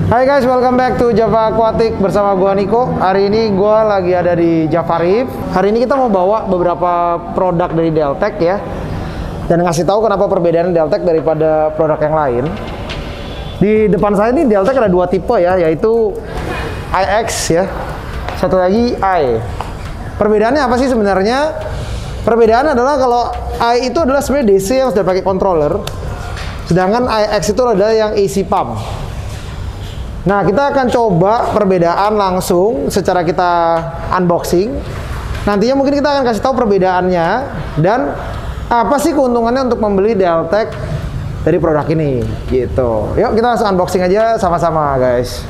Hai guys, welcome back to Java Aquatic bersama gua Niko. Hari ini gua lagi ada di Java Reef. Hari ini kita mau bawa beberapa produk dari Deltec ya. Dan ngasih tahu kenapa perbedaan Deltec daripada produk yang lain. Di depan saya ini Deltec ada dua tipe ya, yaitu IX ya. Satu lagi I. Perbedaannya apa sih sebenarnya? Perbedaan adalah kalau I itu adalah sebenarnya DC yang sudah pakai controller. Sedangkan IX itu adalah yang AC pump. Nah, kita akan coba perbedaan langsung secara kita unboxing. Nantinya mungkin kita akan kasih tahu perbedaannya dan apa sih keuntungannya untuk membeli Deltec dari produk ini gitu. Yuk kita langsung unboxing aja sama-sama guys.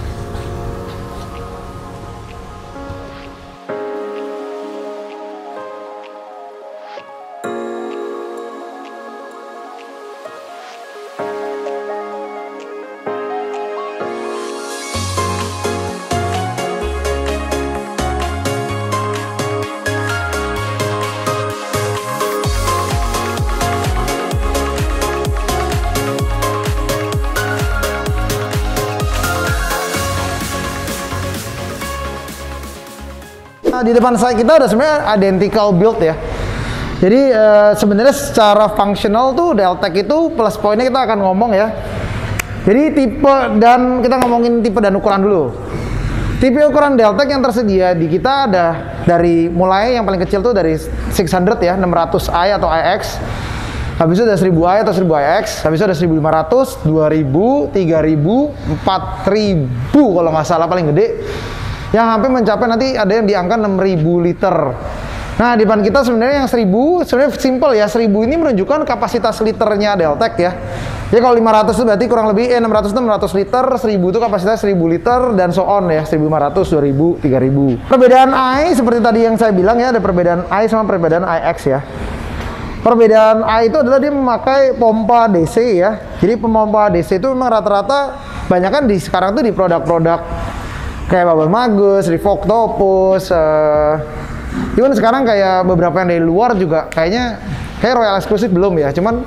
Nah, di depan saya kita ada sebenarnya identical build ya. Jadi sebenarnya secara fungsional tuh Deltec itu plus poinnya kita akan ngomong ya. Jadi tipe dan kita ngomongin tipe dan ukuran dulu. Tipe ukuran Deltec yang tersedia di kita ada dari mulai yang paling kecil tuh dari 600 ya, 600i atau IX. Habis itu ada 1000i atau 1000ix, habis itu ada 1500, 2000, 3000, 4000 kalau nggak salah paling gede. Yang hampir mencapai nanti ada yang di angka 6000 liter. Nah, di depan kita sebenarnya yang 1000 sebenarnya simple ya. 1000 ini menunjukkan kapasitas liternya Deltec ya. Jadi kalau 500 itu berarti kurang lebih 600 itu 600 liter, 1000 itu kapasitas 1000 liter dan so on ya, 1500, 2000, 3000. Perbedaan I seperti tadi yang saya bilang ya, ada perbedaan I sama perbedaan IX ya. Perbedaan I itu adalah dia memakai pompa DC ya. Jadi pompa DC itu memang rata-rata banyak kan di sekarang tuh di produk-produk kayak Bubble Magus, Reef Octopus, even sekarang kayak beberapa yang dari luar juga kayak Royal Exclusive belum ya, cuman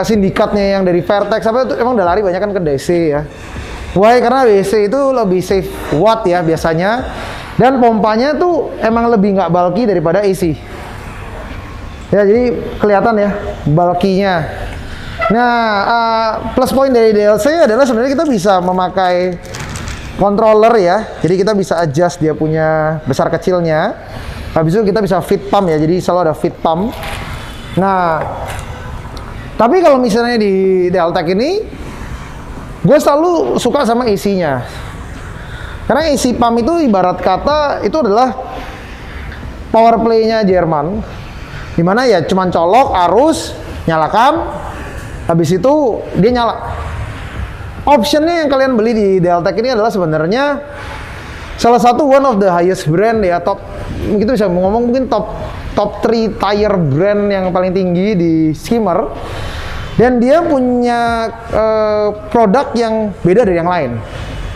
sindikatnya yang dari Vertex apa itu emang udah lari banyak kan ke DC ya. Why? Karena DC itu lebih safe watt ya biasanya, dan pompanya tuh emang lebih nggak bulky daripada AC. Ya jadi kelihatan ya bulky-nya. Nah, plus point dari DLC adalah sebenarnya kita bisa memakai controller ya, jadi kita bisa adjust dia punya besar kecilnya. Habis itu kita bisa fit pump ya, jadi selalu ada fit pump. Nah, tapi kalau misalnya di Deltec ini, gue selalu suka sama AC-nya, karena AC pump itu ibarat kata itu adalah power play-nya Jerman, dimana ya cuman colok arus, nyalakan, habis itu dia nyala. Optionnya yang kalian beli di Deltec ini adalah sebenarnya salah satu one of the highest brand ya, top begitu bisa ngomong mungkin top 3 tire brand yang paling tinggi di skimmer, dan dia punya produk yang beda dari yang lain.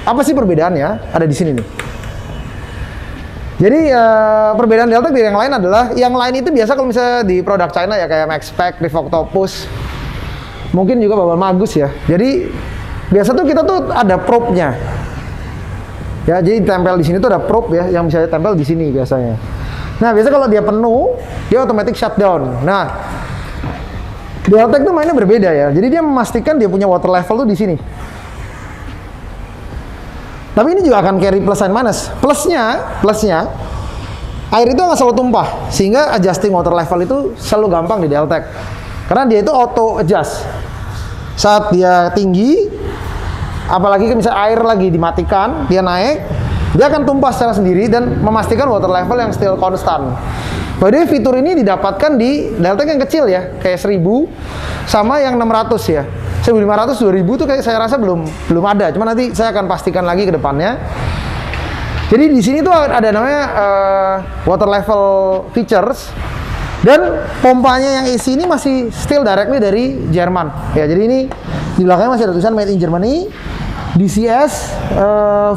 Apa sih perbedaannya? Ada di sini nih. Jadi perbedaan Deltec dari yang lain adalah yang lain itu biasa kalau misalnya di produk China ya kayak Maxpac, Reef Octopus, mungkin juga Bubble Magus ya. Jadi biasa tuh kita tuh ada probe-nya. Ya, jadi tempel di sini tuh ada probe ya yang bisa tempel di sini biasanya. Nah, biasa kalau dia penuh, dia automatic shutdown. Nah, Deltec tuh mainnya berbeda ya. Jadi dia memastikan dia punya water level tuh di sini. Tapi ini juga akan carry plus and minus. Plusnya air itu nggak selalu tumpah, sehingga adjusting water level itu selalu gampang di Deltec. Karena dia itu auto adjust. Saat dia tinggi, Apalagi misalnya air lagi dimatikan, dia naik, dia akan tumpah secara sendiri dan memastikan water level yang still konstan. Jadi fitur ini didapatkan di Deltec yang kecil ya, kayak 1000 sama yang 600 ya. 1500, 2000 tuh kayak saya rasa belum ada. Cuma nanti saya akan pastikan lagi ke depannya. Jadi di sini tuh ada namanya water level features, dan pompanya yang isi ini masih still directly dari Jerman. Ya, jadi ini di belakangnya masih ada tulisan Made in Germany, DCS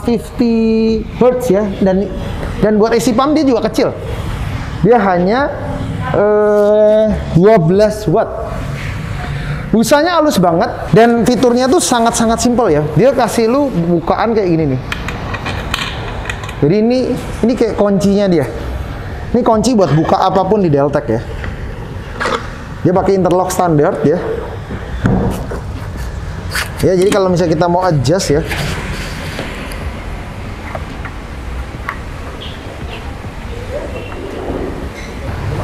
50 Hz ya, dan buat isi pump dia juga kecil. Dia hanya 12 watt. Busanya halus banget dan fiturnya tuh sangat-sangat simpel ya. Dia kasih lu bukaan kayak gini nih. Jadi ini kayak kuncinya dia. Ini kunci buat buka apapun di Deltec ya. Dia pakai interlock standar ya. Ya, jadi kalau misalnya kita mau adjust ya.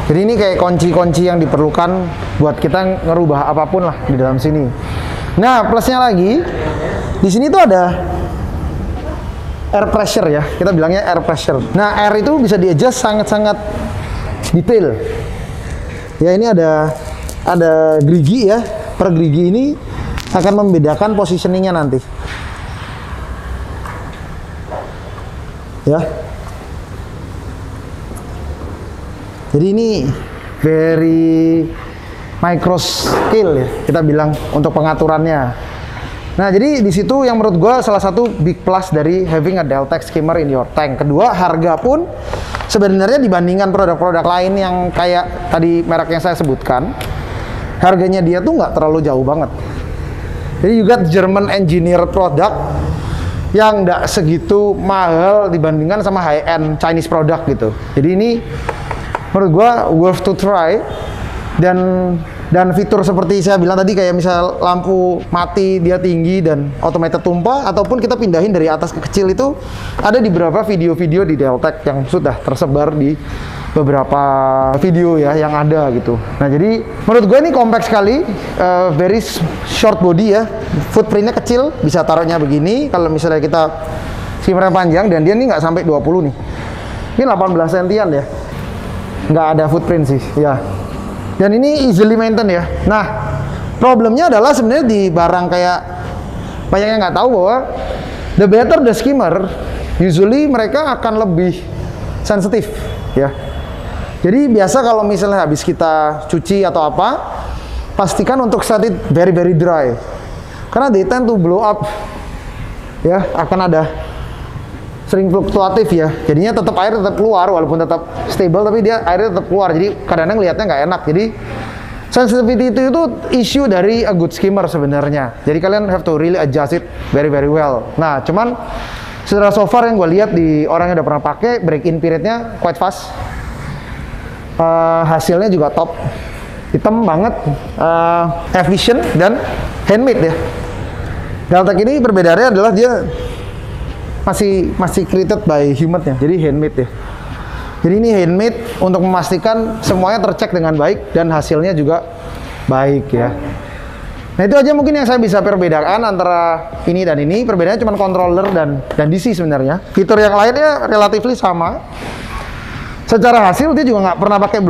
Jadi ini kayak kunci-kunci yang diperlukan buat kita ngerubah apapun lah di dalam sini. Nah, plusnya lagi, di sini tuh ada air pressure ya. Kita bilangnya air pressure. Nah, air itu bisa di-adjust sangat-sangat detail. Ya, ini ada gerigi ya. Per gerigi ini akan membedakan positioningnya nanti. Ya. Jadi ini very micro scale ya, kita bilang untuk pengaturannya. Nah, jadi di situ yang menurut gua salah satu big plus dari having a Deltec skimmer in your tank. Kedua, harga pun sebenarnya dibandingkan produk-produk lain yang kayak tadi merek yang saya sebutkan, harganya dia tuh nggak terlalu jauh banget. Jadi juga German engineer product yang nggak segitu mahal dibandingkan sama high-end Chinese product gitu. Jadi ini menurut gua worth to try, dan fitur seperti saya bilang tadi kayak misal lampu mati dia tinggi dan automated tumpah, ataupun kita pindahin dari atas ke kecil, itu ada di beberapa video-video di Deltec yang sudah tersebar di beberapa video ya yang ada gitu. Nah, jadi menurut gue ini compact sekali, very short body ya, footprintnya kecil, bisa taruhnya begini. Kalau misalnya kita skimmernya panjang, dan dia ini nggak sampai 20 nih, ini 18 sentian ya, nggak ada footprint sih ya. Dan ini easily maintain ya. Nah, problemnya adalah sebenarnya di barang kayak, banyak yang nggak tahu bahwa the better the skimmer, usually mereka akan lebih sensitif ya. Jadi biasa kalau misalnya habis kita cuci atau apa, pastikan untuk set it very dry, karena they tend to blow up ya, akan ada sering fluktuatif ya, jadinya tetap air tetap keluar walaupun tetap stable, tapi dia airnya tetap keluar, jadi kadang-kadang lihatnya nggak enak. Jadi sensitivity itu issue dari a good skimmer sebenarnya, jadi kalian have to really adjust it very well. Nah, cuman setelah so far yang gue lihat di orang yang udah pernah pakai, break in periodnya quite fast, hasilnya juga top, hitam banget, efficient dan handmade ya. Deltec ini perbedaannya adalah dia masih created by human ya, jadi handmade ya. Jadi ini handmade untuk memastikan semuanya tercek dengan baik dan hasilnya juga baik ya. Nah, itu aja mungkin yang saya bisa perbedakan antara ini dan ini. Perbedaannya cuma controller dan DC sebenarnya. Fitur yang lainnya relatively sama. Secara hasil dia juga nggak pernah pakai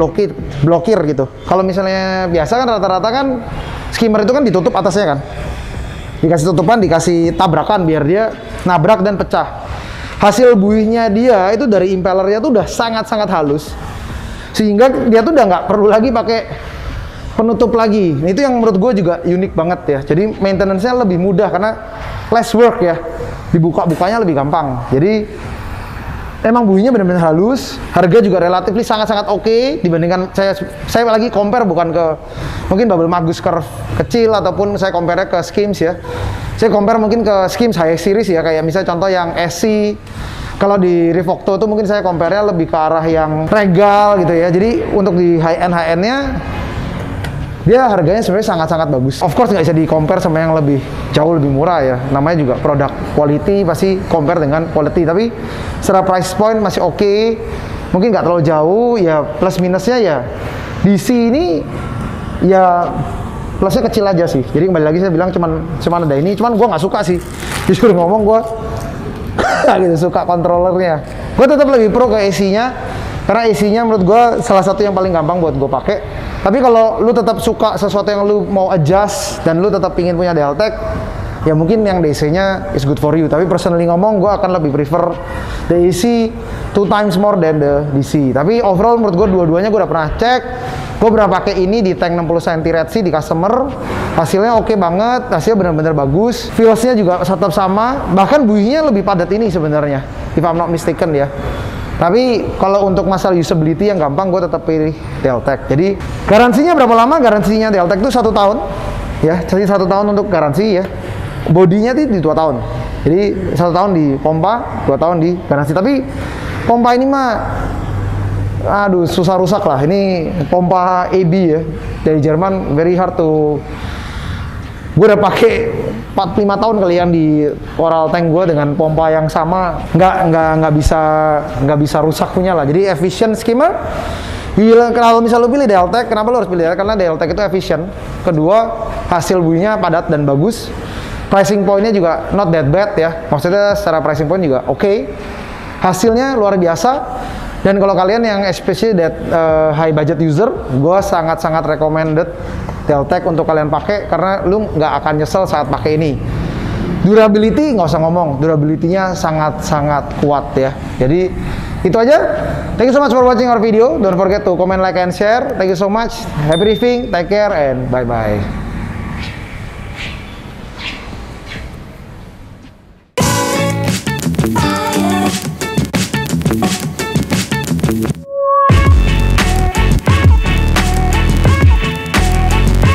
blokir gitu. Kalau misalnya biasa kan rata-rata kan skimmer itu kan ditutup atasnya kan, dikasih tutupan, dikasih tabrakan biar dia nabrak dan pecah. Hasil buihnya dia itu dari impellernya tuh udah sangat-sangat halus, sehingga dia tuh udah nggak perlu lagi pakai penutup lagi. Nah, itu yang menurut gue juga unik banget ya. Jadi maintenance-nya lebih mudah karena less work ya, bukanya lebih gampang. Jadi emang buihnya benar-benar halus, harga juga relatif sangat-sangat oke dibandingkan saya lagi compare bukan ke mungkin Bubble Magus Curve kecil, ataupun saya compare ke Skims ya. Saya compare mungkin ke Skims High Series ya, kayak misalnya contoh yang SC. Kalau di Revocto itu mungkin saya compare-nya lebih ke arah yang Regal gitu ya. Jadi untuk di high-end-nya dia harganya sebenarnya sangat-sangat bagus. Of course nggak bisa di-compare sama yang jauh lebih murah ya. Namanya juga produk quality, pasti compare dengan quality. Tapi secara price point masih oke. Mungkin nggak terlalu jauh ya. Plus minusnya ya DC ini ya plusnya kecil aja sih. Jadi kembali lagi saya bilang cuman ada ini. Cuman gue nggak suka sih disuruh ngomong gue gitu suka controllernya. Gue tetap lebih pro ke AC-nya karena AC-nya menurut gue salah satu yang paling gampang buat gue pakai. Tapi kalau lu tetap suka sesuatu yang lu mau adjust dan lu tetap pingin punya Deltec, ya mungkin yang DC-nya is good for you. Tapi personally ngomong, gue akan lebih prefer the AC 2 times more than the DC. Tapi overall menurut gue dua-duanya gue udah pernah cek. Gue pernah pakai ini di tank 60 cm Red Sea di customer. Hasilnya oke banget, hasilnya benar-benar bagus. Feels-nya juga tetap sama, bahkan bunyinya lebih padat ini sebenarnya, if I'm not mistaken ya. Tapi kalau untuk masalah usability yang gampang, gue tetap pilih Deltec. Jadi garansinya berapa lama? Garansinya Deltec itu 1 tahun, ya. Jadi 1 tahun untuk garansi ya. Bodinya itu di 2 tahun. Jadi 1 tahun di pompa, 2 tahun di garansi. Tapi pompa ini mah, aduh susah rusak lah. Ini pompa AB ya dari Jerman, very hard to. Gue udah pakai 4-5 tahun kali yang di oral tank gue dengan pompa yang sama, nggak bisa rusak punya lah. Jadi efficient skimmer. Kalau misal lu pilih Deltec, kenapa lu harus pilih Deltec? Karena Deltec itu efficient. Kedua, hasil bunyinya padat dan bagus. Pricing point-nya juga not that bad ya. Maksudnya secara pricing point juga oke. Hasilnya luar biasa. Dan kalau kalian yang especially that high budget user, gue sangat-sangat recommended Deltec untuk kalian pakai karena lu nggak akan nyesel saat pakai ini. Durability nggak usah ngomong, durability-nya sangat-sangat kuat ya. Jadi itu aja. Thank you so much for watching our video. Don't forget to comment, like, and share. Thank you so much. Happy reviewing, take care, and bye-bye.